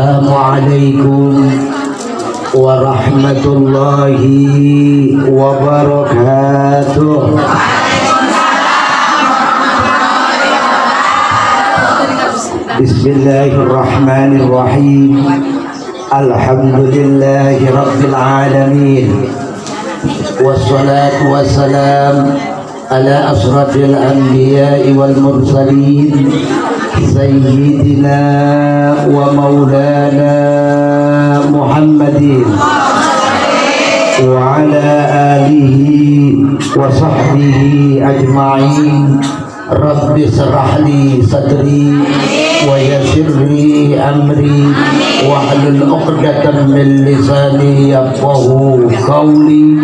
Assalamualaikum warahmatullahi wabarakatuh. Bismillahirrahmanirrahim. Alhamdulillahi rabbil alamin. Wassalatu wassalam ala asrafil anbiya'i wal mursalin sayyidina wa maulana Muhammadin wa ala alihi wa sahbihi ajma'in. Rabbi shrah li sadri wa yassir li amri wahlul 'uqdatam min lisani yafqahu qawli.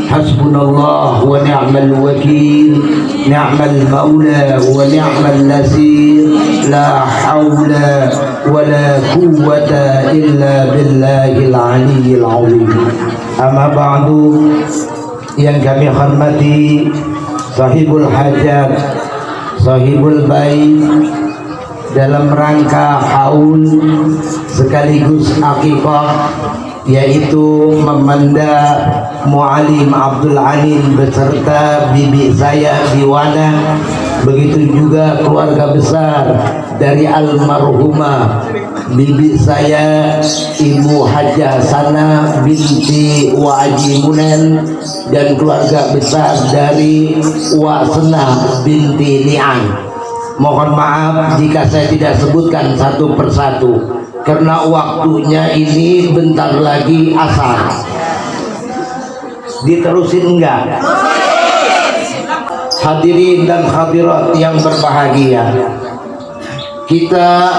Hasbunallah wa ni'mal wakil, ni'mal maula wa ni'mal nasir. La haula wa la quwwata illa billahil aliyyil azim. Amma ba'du, yang kami hormati sahibul hajat, sahibul bait, dalam rangka haul sekaligus akikah, yaitu memanda Mu'alim Abdul Alim beserta bibi saya Biwana, begitu juga keluarga besar dari almarhumah bibi saya Ibu Hajah Sana binti Waji Munen, dan keluarga besar dari Wasena binti Nian. Mohon maaf jika saya tidak sebutkan satu persatu, karena waktunya ini bentar lagi asar. Diterusin enggak? Hadirin dan hadirat yang berbahagia, kita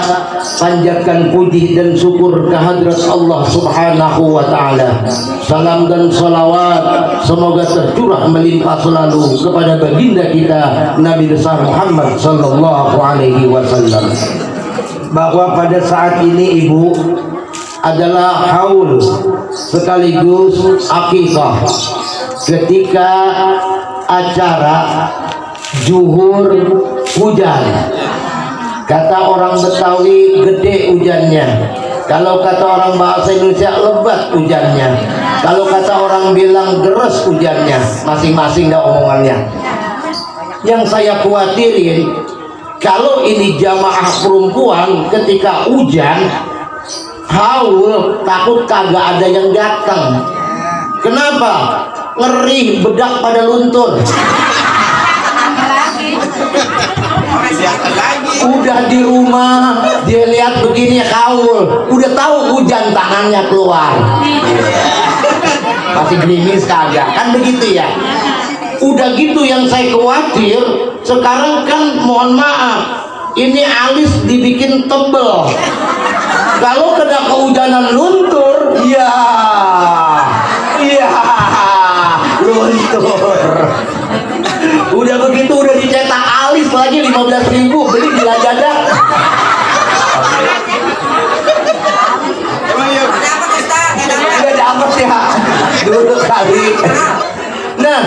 panjatkan puji dan syukur kehadirat Allah Subhanahu wa ta'ala. Salam dan salawat semoga tercurah melimpah selalu kepada baginda kita Nabi besar Muhammad sallallahu alaihi wasallam. Bahwa pada saat ini Ibu adalah haul sekaligus akikah, ketika acara zuhur hujan. Kata orang Betawi gede hujannya, kalau kata orang bahasa Indonesia lebat hujannya, kalau kata orang bilang deres hujannya, masing-masing dah omongannya. Yang saya khawatirin, kalau ini jamaah perempuan ketika hujan haul, takut kagak ada yang datang. Kenapa? Ngeri bedak pada luntur. Udah di rumah dia lihat begini haul, udah tahu hujan tangannya keluar. Masih gerimis kagak, kan begitu ya. Udah gitu yang saya khawatir sekarang kan, mohon maaf, ini alis dibikin tebel. Kalau kena kehujanan luntur, ya luntur. Udah begitu udah dicetak alis lagi 15.000, beli di Lazada. Udah dapet ya dulu kali. Nah,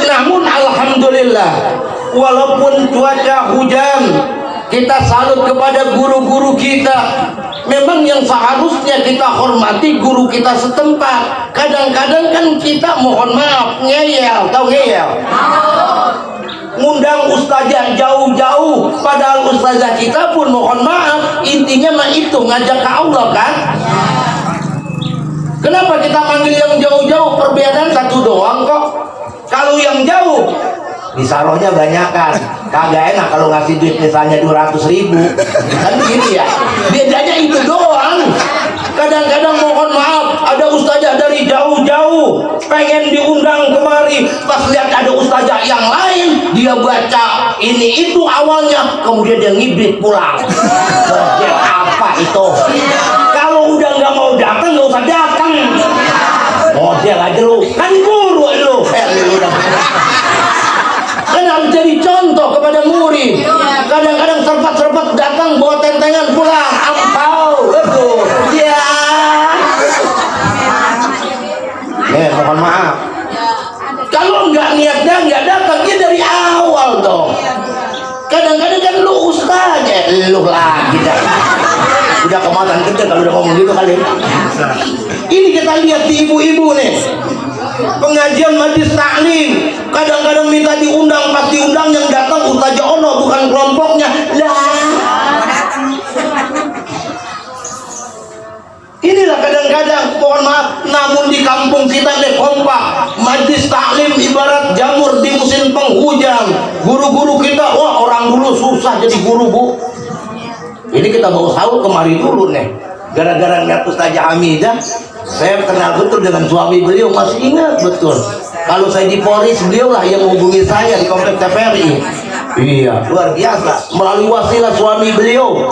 namun alhamdulillah, walaupun cuaca hujan, kita salut kepada guru-guru kita. Memang yang seharusnya kita hormati guru kita setempat. Kadang-kadang kan kita, mohon maaf, ngeyel, tahu ngeyel? Ngundang ustazah jauh-jauh, padahal ustazah kita pun mohon maaf, intinya mah itu ngajak ke Allah kan. Kenapa kita manggil yang jauh-jauh? Perbedaan satu doang kok. Kalau yang jauh disarohnya banyak kan, kagak enak kalau ngasih duit misalnya 200.000 kan gini ya, bedanya itu doang. Kadang-kadang mohon maaf, ada ustazah dari jauh-jauh pengen diundang kemari, pas lihat ada ustazah yang lain, dia baca ini itu awalnya, kemudian dia ngibrit pulang. Model apa itu? Kalau udah nggak mau datang, nggak usah datang. Model aja lu, kan guru lu. Kan harus jadi contoh kepada murid. Kadang-kadang serpat-serpat datang bawa tentengan pulang, ampau, betul. Ya. Mohon maaf. Kalau nggak niat dan nggak datang, ya dari awal dong. Kadang-kadang kan lu ustaz, lu lagi dah. Udah kemakan gede kalau udah ngomong gitu kali. Ini kita lihat di ibu-ibu nih, pengajian majlis taklim, kadang-kadang minta diundang, pas diundang yang datang Ustaz Ono bukan kelompoknya lah. Inilah kadang-kadang, mohon maaf, namun di kampung kita nih kompak, majlis taklim ibarat jamur di musim penghujan. Guru-guru kita, wah orang dulu susah jadi guru bu. Ini kita bawa sahur kemari dulu nih, gara-gara ngeliat Ustazah Hamidah, saya kenal betul dengan suami beliau, masih ingat betul. Kalau saya di Polres, beliau lah yang menghubungi saya di komplek TVRI. Iya, luar biasa, melalui wasilah suami beliau,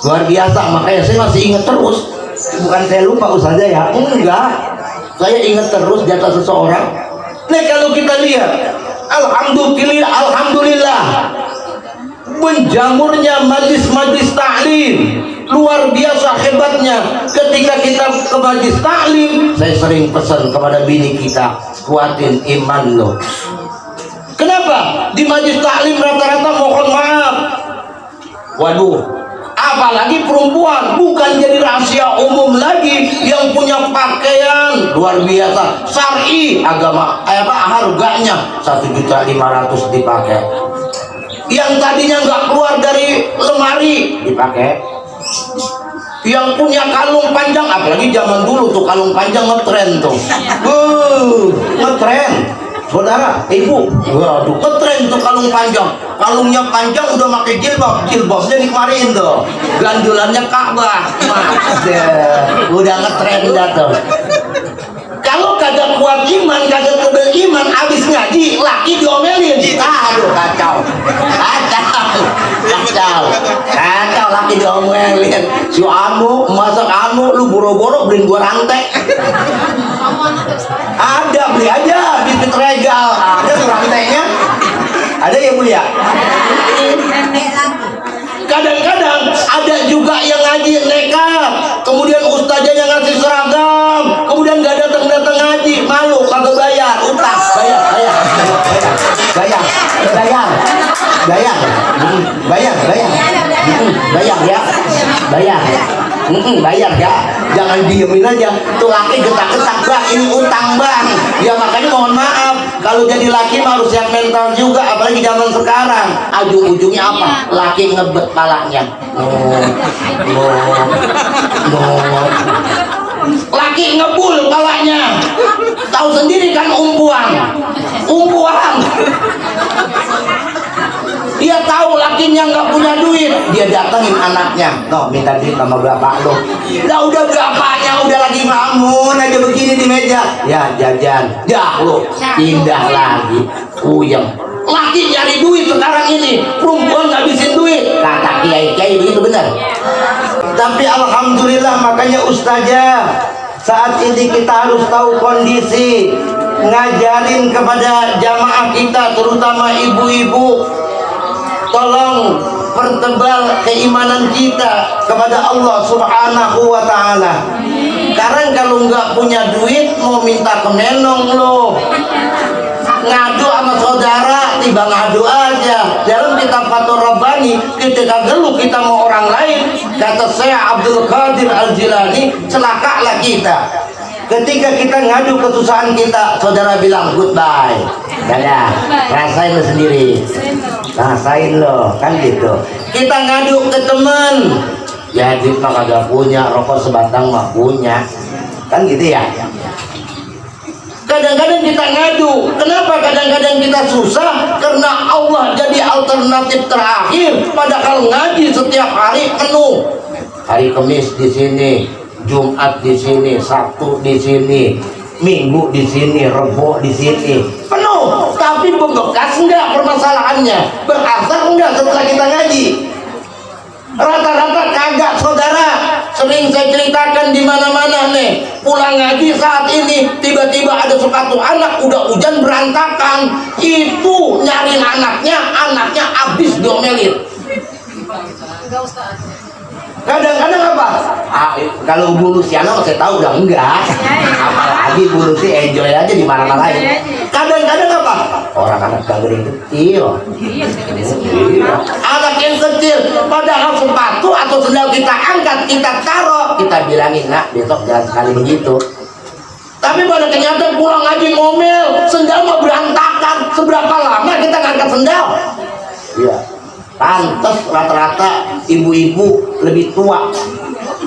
luar biasa. Makanya saya masih ingat terus. Bukan saya lupa Ustazah ya, enggak, saya ingat terus jasa seseorang. Nah kalau kita lihat, alhamdulillah menjamurnya majlis-majlis taklim, luar biasa hebatnya. Ketika kita ke majlis taklim, saya sering pesan kepada bini kita, kuatin iman lo. Kenapa? Di majlis taklim rata-rata mohon maaf, waduh, apalagi perempuan, bukan jadi rahasia umum lagi, yang punya pakaian luar biasa syar'i agama, harganya 1.500.000 dipakai, yang tadinya nggak keluar dari lemari dipakai, yang punya kalung panjang, apalagi zaman dulu tuh kalung panjang ngetren tuh, ngetren saudara, ibu, waduh, ngetren tuh kalung panjang. Kalungnya panjang udah pakai jilbab, jilbabnya dikemarin tuh, gandulannya Ka'bah, udah ngetren dah tuh. Kalau kagak kuat iman, kagak tebel iman, abis ngaji, laki diomelin. Aduh, kacau, laki diomelin. Si Anu, masak Anu, lu boro-boro beliin gua rantai. Ada, beli aja di Regal, ada tuh rantainya. Ada ya Bu ya? Kadang-kadang ada juga yang ngaji nekat, kemudian ustazanya ngasih seragam, kemudian nggak datang-datang ngaji, malu, kagak bayar, utang, bayar ya, jangan diemin aja. Tuh laki getak-getak, bang, ini utang bang. Ya makanya mohon maaf, kalau jadi laki harus siap mental juga, apalagi zaman sekarang. Ujung-ujungnya apa? Laki ngebet palanya. Laki ngebul palanya. Tahu sendiri kan umpuan. Dia tahu lakinya nggak punya duit, dia datangin anaknya, no minta duit sama bapak lo. Lah udah bapaknya udah lagi ngelamun aja begini di meja, ya jajan, dah lo pindah lagi, puyeng. Laki nyari duit sekarang ini, perempuan ngabisin duit, kata kiai begitu benar. Tapi alhamdulillah, makanya Ustazah, saat ini kita harus tahu kondisi, ngajarin kepada jamaah kita, terutama ibu-ibu. Tolong pertebal keimanan kita kepada Allah Subhanahu wa Ta'ala. Karena kalau nggak punya duit, mau minta ke nenong lo, ngadu sama saudara, tiba ngadu aja. Dalam kitab Fathur Rabbani, ketika geluh kita mau orang lain, kata Syekh Abdul Qadir Al-Jilani, celakalah kita ketika kita ngadu kesusahan kita, saudara bilang goodbye, dadah, rasain lo sendiri, rasain lo, kan gitu. Kita ngadu ke temen, ya duit mah kagak punya, rokok sebatang mah punya, kan gitu ya. Kadang-kadang kita ngadu, kenapa kadang-kadang kita susah? Karena Allah jadi alternatif terakhir, padahal ngaji setiap hari penuh. Hari Kamis di sini, Jumat di sini, Sabtu di sini, Minggu di sini, Rebo di sini, penuh. Tapi bebekas enggak permasalahannya, berasal enggak setelah kita ngaji? Rata-rata kagak saudara. Sering saya ceritakan di mana-mana nih, pulang ngaji saat ini tiba-tiba ada sepatu anak udah hujan berantakan, itu nyariin anaknya habis diomelin. Kadang-kadang apa? Kalau Bu Luciana saya tahu udah enggak. Apalagi Bu Lucy enjoy aja di mana-mana. Kadang-kadang apa? Orang anak yang kecil. Iya. Anak yang kecil, padahal sepatu atau sendal kita angkat, kita taruh, kita bilangin, nak besok jangan sekali begitu. Tapi pada kenyataan pulang ngaji ngomel, sendal mau berantakan. Seberapa lama kita ngangkat sendal? Iya. Pantes rata-rata ibu-ibu lebih tua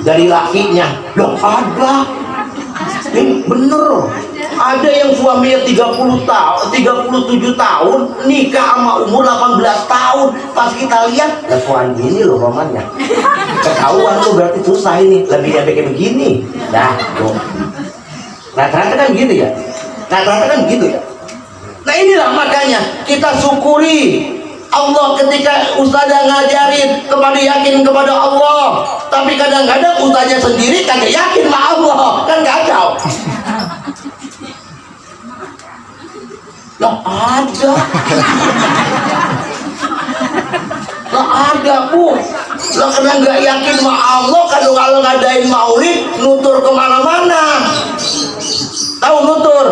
dari lakinya. Loh ada, ini bener. Ada yang suaminya 30 tahun, 37 tahun, nikah sama umur 18 tahun. Pas kita lihat, kesuan gini loh romannya. Ketahuan tuh berarti susah ini, lebih kayak begini. Dah, tuh. Rata-rata kan gitu ya. Rata-rata kan gitu ya. Nah inilah makanya kita syukuri Allah ketika ustazah ngajarin kepada yakin kepada Allah, tapi kadang-kadang ustaznya sendiri kagak yakin sama Allah, kan kacau. Loh ada, loh ada Bu, lo karena nggak yakin sama Allah, kalau ngadain maulid nutur kemana-mana, tahu nutur?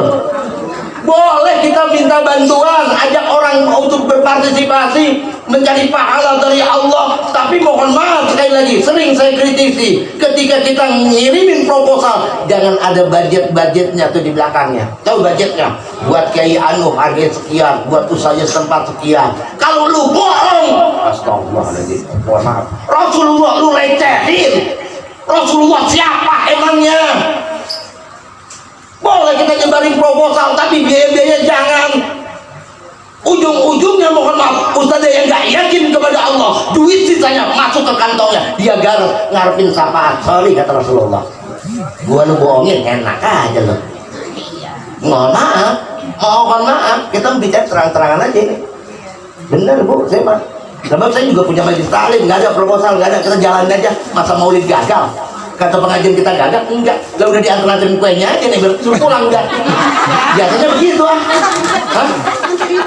Boleh kita minta bantuan, ajak orang untuk berpartisipasi mencari pahala dari Allah. Tapi mohon maaf sekali lagi, sering saya kritisi ketika kita ngirimin proposal, jangan ada budgetnya tuh di belakangnya. Tahu budgetnya? Buat Kiai Anu harga sekian, buat usahanya tempat sekian. Kalau lu bohong, astagfirullahaladzim, mohon maaf. Rasulullah lu lecehin. Rasulullah siapa emangnya? Boleh kita nyebarin proposal, tapi biaya-biaya jangan. Ujung-ujungnya mohon maaf, ustazah yang gak yakin kepada Allah, duit sisanya masuk ke kantongnya, dia garuk ngarepin syafaat. Sorry kata Rasulullah, gua lu bohongin enak aja lo. Mohon maaf, kita bicara terang-terangan aja ini. Bener Bu, saya mah. Sebab saya juga punya majelis taklim, nggak ada proposal, nggak ada, kita jalan aja. Masa maulid gagal? Kata pengajian kita gagal? Enggak. Lah udah diantar-antarin kuenya aja nih, suruh pulang udah. Biasanya begitu ah. Hah?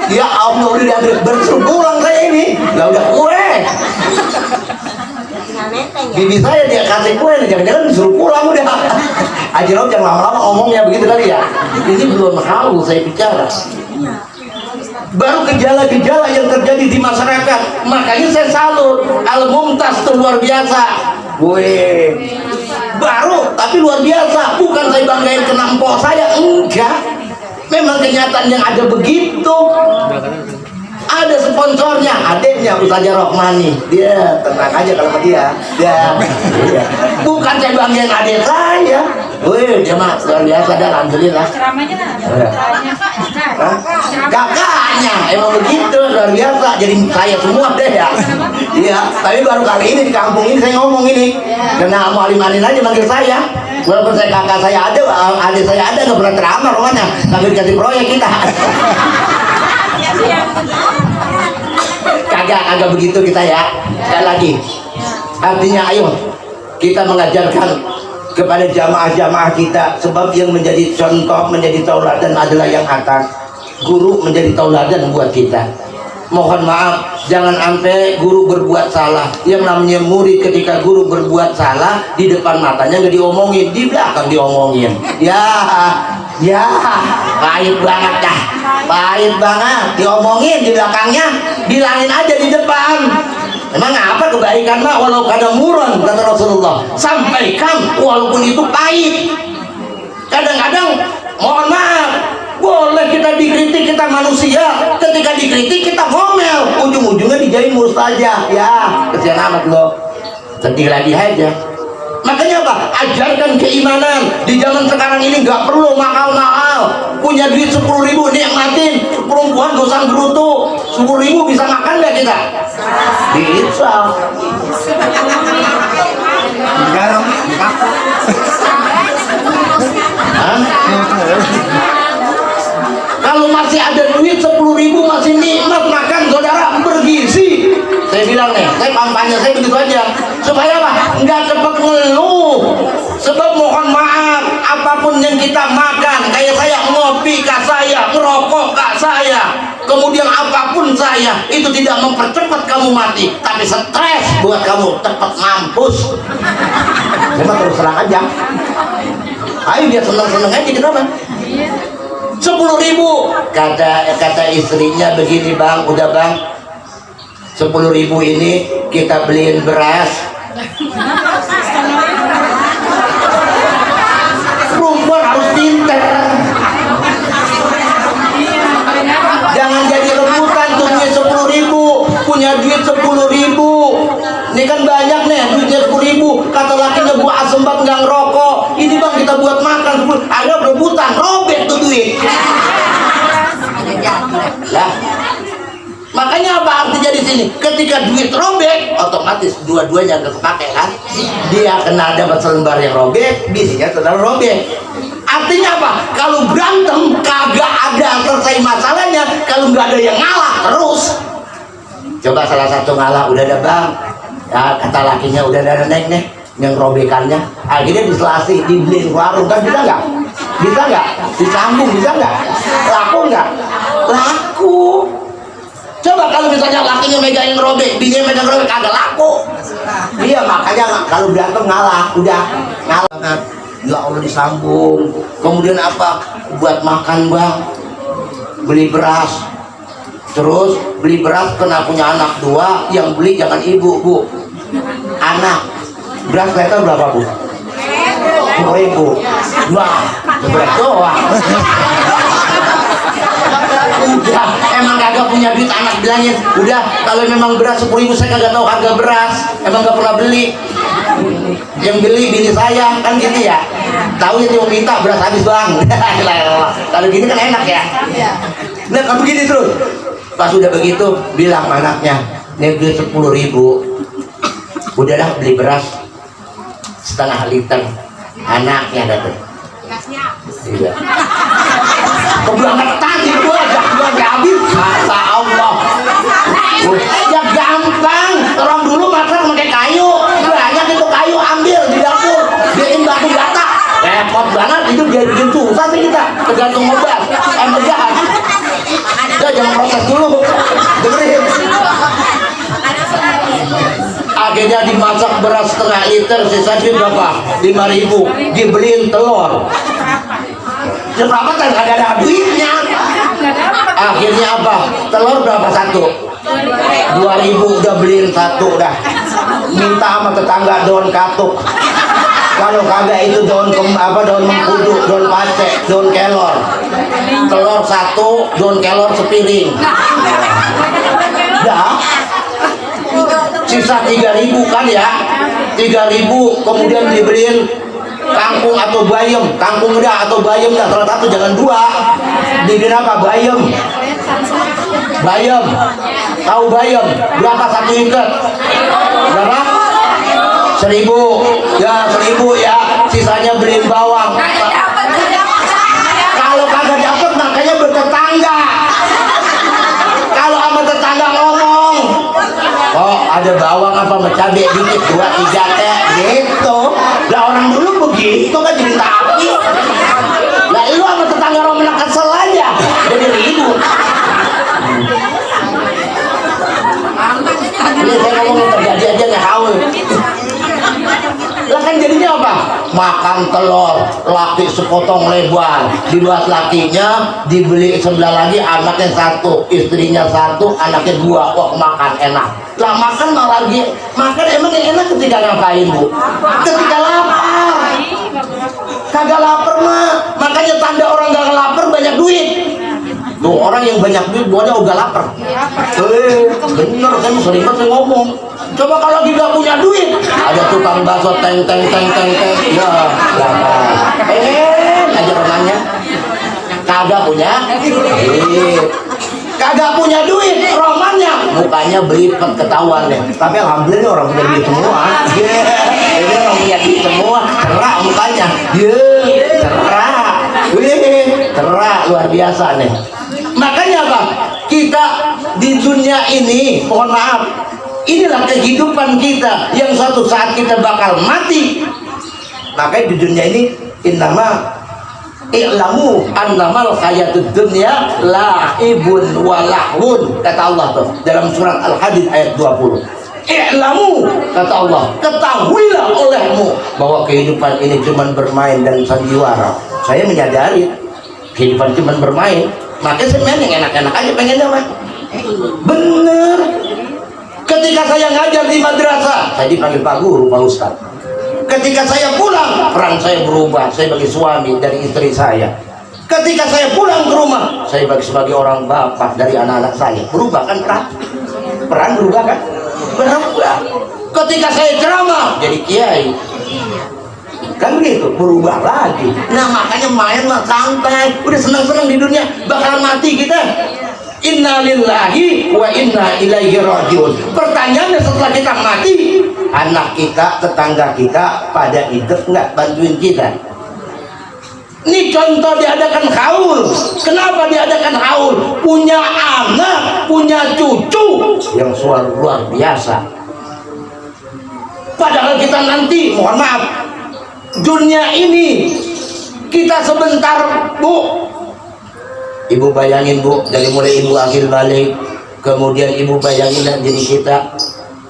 Ya Allah udah diantar, bersuruh pulang saya ini. Lah udah kue. Bibi saya dia kasih kue, jangan-jangan disuruh pulang udah. Aja lo jangan lama-lama ngomongnya begitu kali ya. Ini belum halu saya bicara. Baru gejala-gejala yang terjadi di masyarakat, makanya saya salut. Al-Mumtaz itu luar biasa. Weh, baru tapi luar biasa. Bukan saya banggain kena empok saya, enggak. Memang kenyataan yang ada begitu. Ada sponsornya, adiknya Ustazah Rohmani. Dia tenang aja kalau sama dia. Dia. Bukan saya banggain adik saya. Wih, dia mah luar biasa dah, alhamdulillah. Ceramahnya kakaknya emang begitu, luar biasa. Jadi saya semua deh ya. Iya, tapi baru kali ini di kampung ini saya ngomong ini. Karena Amu Alimanin aja manggil saya. Walaupun saya kakak saya ada, adik saya ada, nggak pernah ceramah rumahnya. Tapi dikasih proyek kita. Kagak begitu kita ya. Sekali lagi, artinya ayo kita mengajarkan kepada jamaah-jamaah kita, sebab yang menjadi contoh, menjadi tauladan adalah yang atas. Guru menjadi tauladan buat kita. Mohon maaf, jangan sampai guru berbuat salah. Yang namanya murid ketika guru berbuat salah, di depan matanya nggak diomongin, di belakang diomongin. Ya, pahit banget dah. Pahit banget, diomongin di belakangnya, bilangin aja di depan. Emang apa kebaikan mah walau kada murun, kata Rasulullah. Sampaikan walaupun itu pahit. Kadang-kadang mohon maaf, boleh kita dikritik, kita manusia. Ketika dikritik kita ngomel, ujung-ujungnya dijadiin mustajab. Ya, kesian amat lo. Sedih lagi aja. Makanya apa? Ajarkan keimanan. Di zaman sekarang ini nggak perlu mahal-mahal. Punya duit 10.000 nikmatin. Perempuan gak usah gerutu. 10.000 bisa makan nggak kita? Bisa. Kalau masih ada duit 10.000 masih nikmat makan, saudara, bergizi. Saya bilang nih, saya kampanye saya begitu aja. Supaya apa? Nggak cepat ngeluh. Sebab mohon maaf, apapun yang kita makan, kayak saya ngopi ngopi kah saya, ngerokok kah saya, kemudian apapun saya, itu tidak mempercepat kamu mati, tapi stres buat kamu cepat mampus. Cuma terus serang aja. Ayo biar seneng-seneng aja, kenapa? 10.000 kata istrinya begini, bang, udah bang, 10.000 ini kita beliin beras. Perempuan harus pinter, jangan jadi rebutan tuh duit 10.000, punya duit 10.000. Ini kan banyak nih duitnya 10.000, kata lakinya gua asem banget nggak ngerokok, ini bang kita buat makan 10, ada rebutan, robek tuh duit. Lah, makanya apa artinya di sini? Ketika duit robek, otomatis dua-duanya nggak kepake kan? Dia kena dapat selembar yang robek, bisinya sedang robek. Artinya apa? Kalau berantem kagak ada selesai masalahnya, kalau nggak ada yang ngalah terus. Coba salah satu ngalah, udah ada bang, ya, kata lakinya udah ada naik nih yang robekannya, akhirnya diselasi, dibeliin warung, kan bisa nggak? Bisa nggak? Disambung bisa nggak? Laku nggak? Laku. Coba kalau misalnya lakinya megangin robek, bininya megang robek, kagak laku. Iya, makanya kalau berantem ngalah, udah ngalah. Ya Allah disambung. Kemudian apa? Buat makan bang, beli beras. Terus beli beras kena punya anak 2, yang beli jangan ibu, bu, anak. Beras liter berapa bu? 10.000. Wah, beras doang. Udah, emang kagak punya duit, anak bilangin, udah kalau memang beras 10.000 saya kagak tahu harga beras, emang gak pernah beli. Yang beli bini saya kan gitu ya, tahu ya dia mau minta beras habis bang. Kalau gini kan enak ya. Nah kalau begini terus, pas udah begitu bilang anaknya, nih duit 10.000, udahlah beli beras setengah liter. Anaknya datang. Iya. Kebangetan itu aja gak habis. Masa Allah. Ya gampang. Orang dulu masak pakai kayu. Banyak itu kayu, ambil di dapur, bikin batu bata. Repot banget itu, dia bikin susah sih kita. Tergantung obat. Emang jahat. Udah jangan protes dulu. Dengerin. Akhirnya dimasak beras setengah liter, sisanya berapa? 5.000. Dibeliin telur. Berapa kan gak ada duitnya. Akhirnya apa? Telur berapa satu? 2.000. Udah beliin satu dah. Minta sama tetangga daun katuk. Kalau kagak itu daun daun mengkudu, daun pace, daun kelor. Telur satu, daun kelor sepiring. Dah. Sisa 3.000 kan ya, 3.000. Kemudian dibeliin kangkung atau bayam, kangkung udah atau bayam dah, salah satu jangan 2. Dibeliin apa? Bayam. Bayam, tahu bayam berapa satu ikat? Berapa? 1.000 ya, 1.000 ya, sisanya beliin bawang. Kalau kagak dapet makanya bertetangga. Kalau sama tetangga ngomong, oh ada bawang apa sama cabai dikit 2, 3 teh gitu. Lah orang dulu begitu kan jadi tapi. Lah lu sama tetangga orang kesel aja jadi ribut. Ini saya ngomong terjadi aja nggak haul. Lah kan jadinya apa? Makan telur, laki sepotong lebar, dibuat lakinya, dibeli sebelah lagi anaknya 1, istrinya 1, anaknya 2. Wah makan enak. Lah makan malah lagi makan, emang yang enak ketika ngapain bu? Ketika lapar. Kagak lapar mah, makanya tanda orang gak lapar banyak duit. Tuh orang yang banyak duit buahnya udah lapar. Bener, saya sering banget ngomong. Coba kalau dia gak punya duit, ada tukang bakso teng ya lapar. Aja orangnya kagak punya duit. Kagak punya duit, romannya mukanya belipet ketahuan deh. Tapi alhamdulillah orang punya duit semua. Ini orang punya duit semua, cerah mukanya. Cerah. Cerah luar biasa nih. Makanya apa? Kita di dunia ini, mohon maaf, inilah kehidupan kita yang suatu saat kita bakal mati. Makanya di dunia ini innama I'lamu annamal hayatud dunya la'ibun wa lahwun, kata Allah tuh dalam surat Al-Hadid ayat 20. I'lamu, kata Allah, ketahuilah olehmu bahwa kehidupan ini cuma bermain dan sandiwara. Saya menyadari kehidupan cuma bermain, makanya saya main yang enak-enak aja pengennya mah. Bener. Ketika saya ngajar di madrasah, saya dipanggil Pak Guru, Pak Ustaz. Ketika saya pulang, peran saya berubah. Saya sebagai suami dari istri saya. Ketika saya pulang ke rumah, saya sebagai orang bapak dari anak-anak saya. Berubah kan peran? Peran berubah kan? Berubah. Ketika saya ceramah, jadi kiai. Kan begitu, berubah lagi. Nah makanya main mah santai. Udah senang-senang di dunia, bakalan mati kita. Inna lillahi wa inna ilaihi rajiun. Pertanyaannya setelah kita mati, anak kita, tetangga kita pada hidup nggak bantuin kita? Ini contoh diadakan haul. Kenapa diadakan haul? Punya anak, punya cucu yang luar biasa. Padahal kita nanti, mohon maaf, dunia ini kita sebentar, Bu. Ibu bayangin, Bu, dari mulai ibu akhir balik, kemudian ibu bayangin dan jadi kita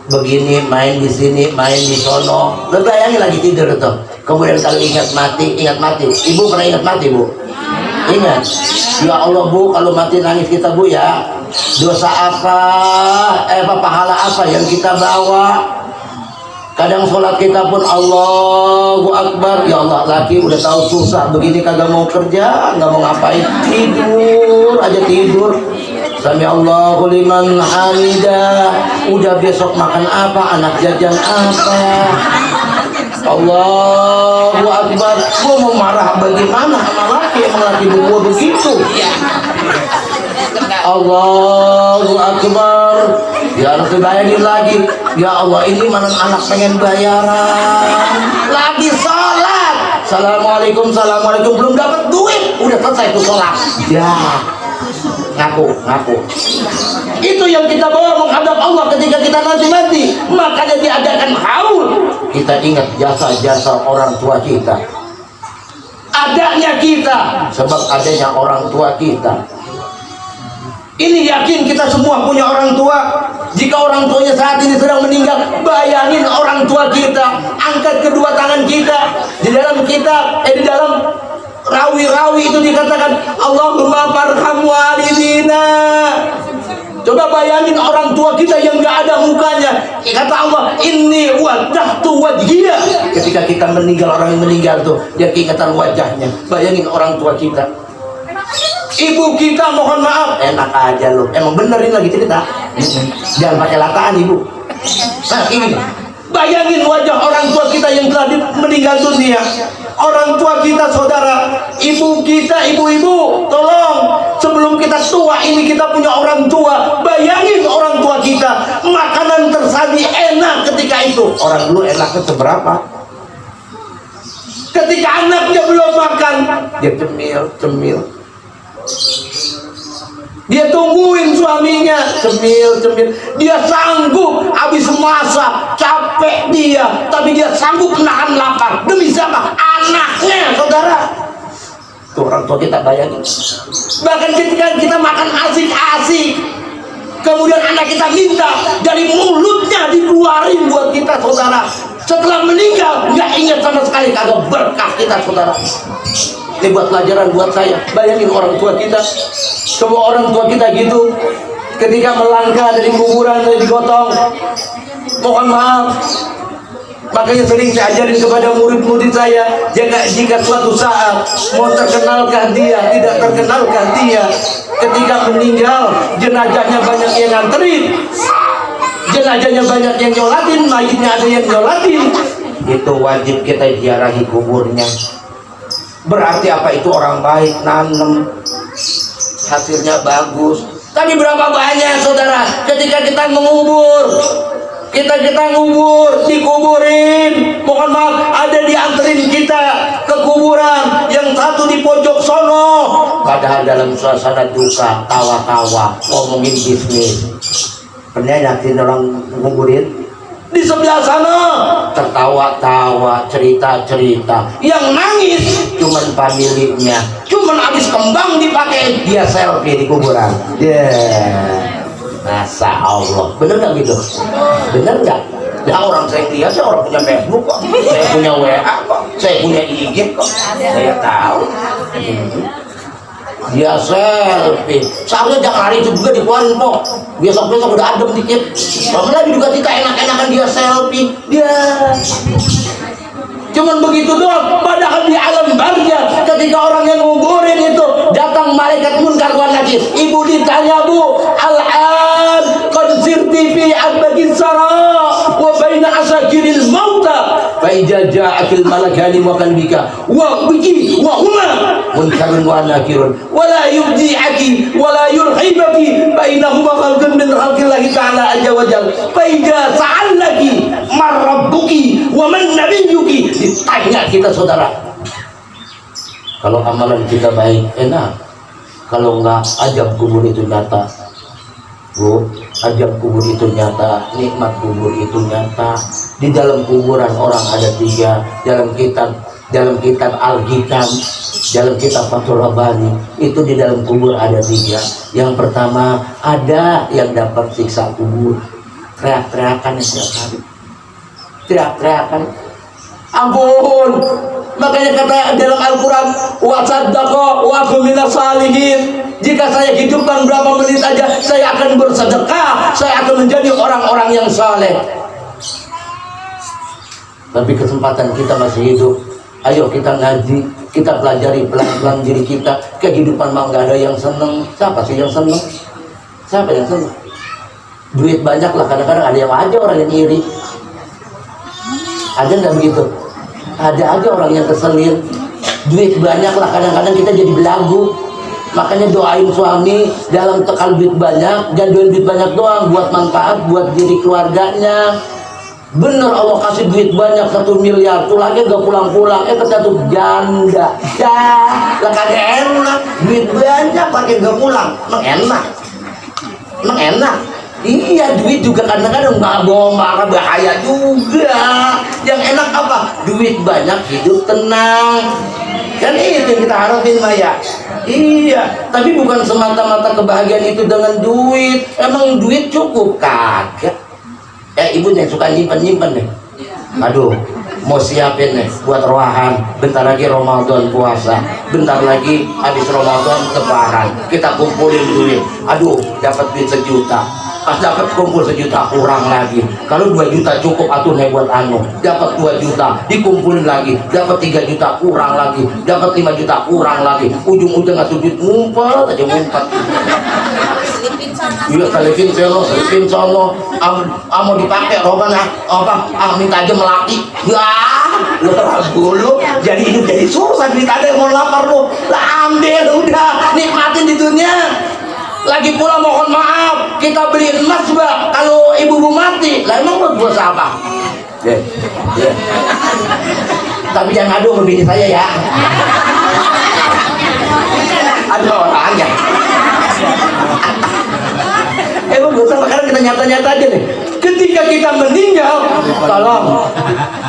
begini, main di sini, main di sono. Lo bayangin lagi tidur tuh. Kemudian kalau ingat mati, ibu pernah ingat mati, Bu? Ingat, ya Allah, Bu, kalau mati nangis kita, Bu, ya. Dosa apa, pahala apa yang kita bawa? Kadang sholat kita pun Allahu Akbar, ya Allah, laki udah tahu susah begini, kagak mau kerja, nggak mau ngapain, tidur aja tidur. Sami Allahu liman hamidah. Udah besok makan apa, anak jajan apa? Allahu Akbar. Gua mau marah bagaimana sama laki, emang laki gua begitu. Allahu Akbar. Ya harus dibayangin lagi. Ya Allah, ini mana anak pengen bayaran, lagi sholat, assalamualaikum, assalamualaikum, belum dapat duit, udah selesai tuh sholat. Ya, ngaku. Itu yang kita bawa menghadap Allah ketika kita nanti mati. Makanya diadakan haul. Kita ingat jasa-jasa orang tua kita. Adanya kita, sebab adanya orang tua kita. Ini yakin kita semua punya orang tua. Jika orang tuanya saat ini sedang meninggal, bayangin orang tua kita, angkat kedua tangan kita. Di dalam kitab, di dalam rawi-rawi itu dikatakan Allahumma farham walidina. Coba bayangin orang tua kita yang gak ada mukanya. Kata Allah, inni wadahtu wajhiya. Ketika kita meninggal, orang yang meninggal tuh, dia keingatan wajahnya. Bayangin orang tua kita. Ibu kita, mohon maaf, enak aja loh. Emang benerin lagi cerita. Jangan pakai lataan, Ibu. Nah ini, bayangin wajah orang tua kita yang telah meninggal dunia. Orang tua kita, saudara, ibu kita, ibu-ibu, tolong, sebelum kita tua ini kita punya orang tua. Bayangin orang tua kita, makanan tersaji enak ketika itu. Orang dulu enaknya seberapa? Ketika anaknya belum makan, dia cemil. Dia tungguin suaminya, cemil. Dia sanggup habis masak, capek dia, tapi dia sanggup menahan lapar. Demi siapa? Anaknya, saudara. Tuh orang tua kita bayangin. Bahkan ketika kita makan asik-asik, kemudian anak kita minta, dari mulutnya dikeluarin buat kita, saudara. Setelah meninggal, nggak ingat sama sekali, kagak berkah kita, saudara. Ini buat pelajaran buat saya. Bayangin orang tua kita. Coba orang tua kita gitu, ketika melangkah dari kuburan, dari digotong, mohon maaf. Makanya sering saya ajarin kepada murid-murid saya, jika suatu saat mau terkenalkah dia, tidak terkenalkah dia, ketika meninggal jenazahnya banyak yang nganterin, jenazahnya banyak yang nyolatin, mayitnya ada yang nyolatin, itu wajib kita ziarahi kuburnya. Berarti apa itu orang baik, nanem, hasilnya bagus. Tapi berapa banyak, saudara, ketika kita mengubur, kita ngubur, dikuburin, mohon maaf, ada dianterin kita ke kuburan, yang satu di pojok sono, padahal dalam suasana duka, tawa-tawa, ngomongin bisnis. Pernah yakin orang nguburin? Di sebelah sana tertawa-tawa, cerita-cerita. Yang nangis cuman familinya, cuman habis kembang dipakai, dia selfie di kuburan. Masa Allah, bener nggak gitu? Bener nggak? Ya orang saya lihat, saya orang punya Facebook kok, saya punya WA kok, saya punya IG kok, saya tahu. Dia selfie, seharusnya jangan hari itu juga dikeluarin kok. Besok-besok udah adem dikit. Kalau lagi juga kita enak-enakan dia selfie, dia cuman begitu doang. Padahal di alam barzah ketika orang yang nguburin itu datang malaikat munkar wa nakir, ibu ditanya, bu, al-an qad sirti fi abadis sara wa baina asakiril mauta fa idza ja'akil malakani wa qalbika wa biki wa huma munkarun wa nakirun wa la yubdi'aki wa la yurhibaki bainahuma khalqun min khalqillahi ta'ala azza wa jalla fa idza sa'alaki man rabbuki wa man nabiyyuki. Ditanya kita saudara, kalau amalan kita baik enak, kalau enggak ajab kubur itu nyata, bu, ajab kubur itu nyata, nikmat kubur itu nyata. Di dalam kuburan orang ada 3, dalam kitab Al-Hikam, dalam kitab Fathul Rabbani itu di dalam kubur ada 3. Yang pertama, ada yang dapat siksa kubur, teriak-teriakan setiap hari, teriak-teriakan, ampun. Makanya kata dalam Al-Quran, wa saddaqa wa minas salihin, jika saya hidupkan berapa menit aja, saya akan bersedekah, saya akan menjadi orang-orang yang saleh. Tapi kesempatan kita masih hidup, ayo kita ngaji, kita pelajari pelan-pelan diri kita. Kehidupan mah nggak ada yang seneng. Siapa sih yang seneng? Siapa yang seneng? Duit banyak lah, kadang-kadang ada yang aja orang yang iri. Ada nggak begitu? Ada aja orang yang keselin. Duit banyak lah, kadang-kadang kita jadi belagu. Makanya doain suami dalam tekal duit banyak, jangan doain duit banyak doang, buat manfaat buat diri keluarganya. Bener Allah kasih duit banyak 1 miliar, tuh lagi gak pulang-pulang, kata tuh janda, lah kagak enak, duit banyak pakai gak pulang, emang enak. Iya, duit juga kadang-kadang nggak bohong, bahaya juga. Yang enak apa? Duit banyak, hidup tenang. Kan itu yang kita harapin, Maya. Iya, tapi bukan semata-mata kebahagiaan itu dengan duit. Emang duit cukup? Kagak. Ibu yang suka nyimpen nih. Aduh, mau siapin nih buat rohan. Bentar lagi Ramadan puasa, bentar lagi habis Ramadan lebaran, kita kumpulin duit. Aduh, dapat duit 1 juta. Pas dapat kumpul 1 juta kurang lagi. Kalau 2 juta cukup atuh nih buat anu. Dapat 2 juta dikumpulin lagi, dapat 3 juta kurang lagi, dapat 5 juta kurang lagi. Ujung-ujung atuh duit ngumpet aja ngumpet. Iya, selipin sono, mau dipakai roban minta aja melati. Lu dulu jadi hidup jadi susah, duit ada yang mau lapar lu, lah ambil udah, nikmatin di dunia. Lagi pula mohon maaf, kita beli emas juga kalau ibu mati, lah emang buat apa? Tapi jangan adu sama bini saya ya. Ada orangnya. Sekarang kita nyata-nyata aja nih. Ketika kita meninggal, tolong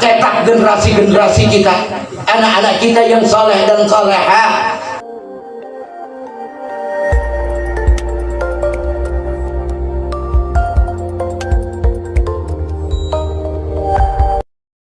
cetak generasi-generasi kita, anak-anak kita yang soleh dan soleha.